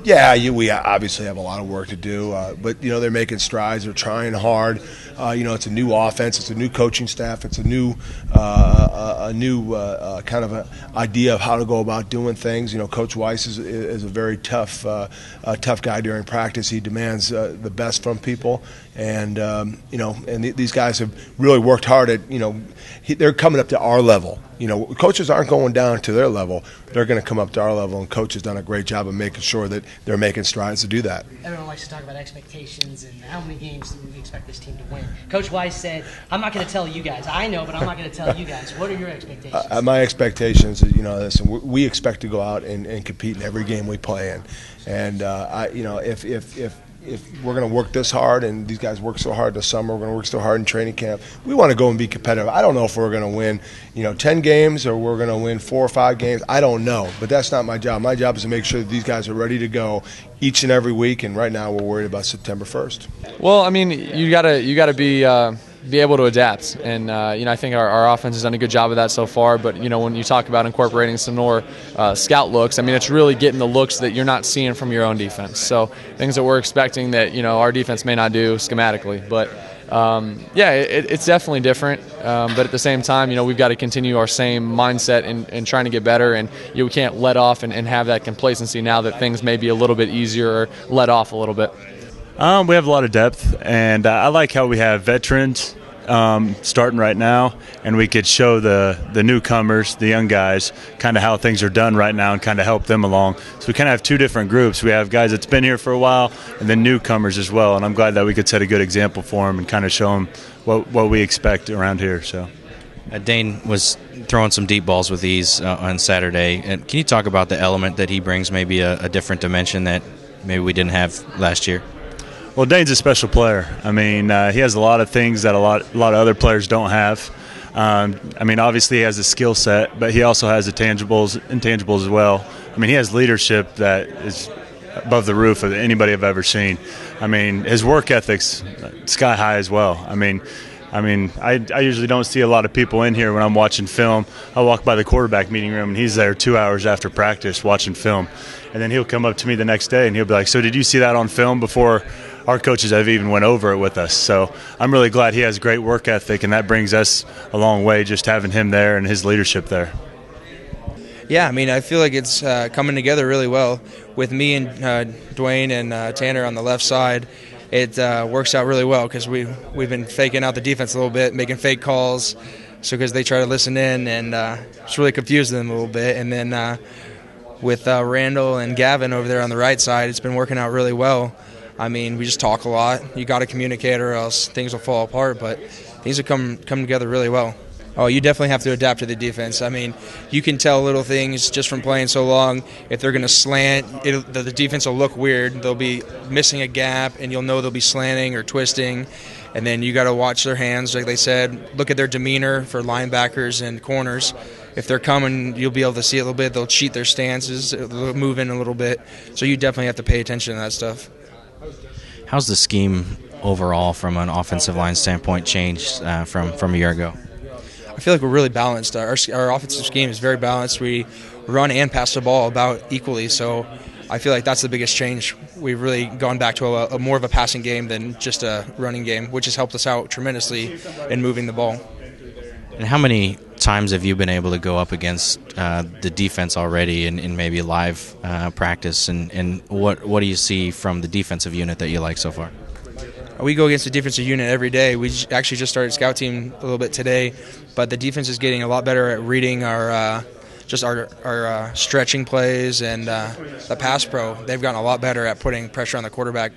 Yeah, we obviously have a lot of work to do, but they're making strides. They're trying hard. It's a new offense. It's a new coaching staff. It's a new kind of a idea of how to go about doing things. Coach Weiss is a very tough guy during practice. He demands the best from people, and these guys have really worked hard at they're coming up to our level. Coaches aren't going down to their level. They're going to come up to our level, and Coach has done a great job of making sure that they're making strides to do that. Everyone likes to talk about expectations and how many games do we expect this team to win. Coach Weiss said, I'm not going to tell you guys. I know, but I'm not going to tell you guys. What are your expectations? My expectations is, listen, we expect to go out and compete in every game we play in. And, if we're going to work this hard, and these guys work so hard this summer, we're going to work so hard in training camp, we want to go and be competitive. I don't know if we're going to win 10 games or we're going to win 4 or 5 games. I don't know, but that's not my job. My job is to make sure that these guys are ready to go each and every week, and right now we're worried about September 1st. Well, I mean, you gotta be able to adapt, and I think our offense has done a good job of that so far. But when you talk about incorporating some more scout looks, I mean, it's really getting the looks that you're not seeing from your own defense. So things that we're expecting that our defense may not do schematically, but it's definitely different. But at the same time, we've got to continue our same mindset in trying to get better, and we can't let off and have that complacency now that things may be a little bit easier or let off a little bit. We have a lot of depth, and I like how we have veterans starting right now, and we could show the newcomers, the young guys, kind of how things are done right now and kind of help them along. So we kind of have 2 different groups. We have guys that's been here for a while and then newcomers as well, and I'm glad that we could set a good example for them and kind of show them what we expect around here. So. Dayne was throwing some deep balls with ease on Saturday. And can you talk about the element that he brings, maybe a different dimension that maybe we didn't have last year? Well, Dayne's a special player. I mean, he has a lot of things that a lot of other players don't have. Obviously he has the skill set, but he also has the intangibles as well. I mean, he has leadership that is above the roof of anybody I've ever seen. I mean, his work ethic's sky high as well. I usually don't see a lot of people in here when I'm watching film. I walk by the quarterback meeting room, and he's there 2 hours after practice watching film. And then he'll come up to me the next day, and he'll be like, so did you see that on film before our coaches have even went over it with us? So I'm really glad he has great work ethic, and that brings us a long way just having him there and his leadership there. Yeah, I feel like it's coming together really well. With me and Dwayne and Tanner on the left side, it works out really well because we've been faking out the defense a little bit, making fake calls, so because they try to listen in, and it's really confusing them a little bit. And then with Randall and Gavin over there on the right side, it's been working out really well. We just talk a lot. You got to communicate or else things will fall apart, but things have come together really well. Oh, you definitely have to adapt to the defense. You can tell little things just from playing so long. If they're going to slant, the defense will look weird. They'll be missing a gap, and you'll know they'll be slanting or twisting. And then you got to watch their hands, like they said. Look at their demeanor for linebackers and corners. If they're coming, you'll be able to see it a little bit. They'll cheat their stances, they'll move in a little bit. So you definitely have to pay attention to that stuff. How's the scheme overall from an offensive line standpoint changed from a year ago? I feel like we're really balanced. Our offensive scheme is very balanced. We run and pass the ball about equally, so I feel like that's the biggest change. We've really gone back to a more of a passing game than just a running game, which has helped us out tremendously in moving the ball. And how many times have you been able to go up against the defense already in maybe live practice, and what do you see from the defensive unit that you like so far? We go against the defensive unit every day. We actually just started scout team a little bit today, but the defense is getting a lot better at reading our stretching plays, and the pass pro. They've gotten a lot better at putting pressure on the quarterback.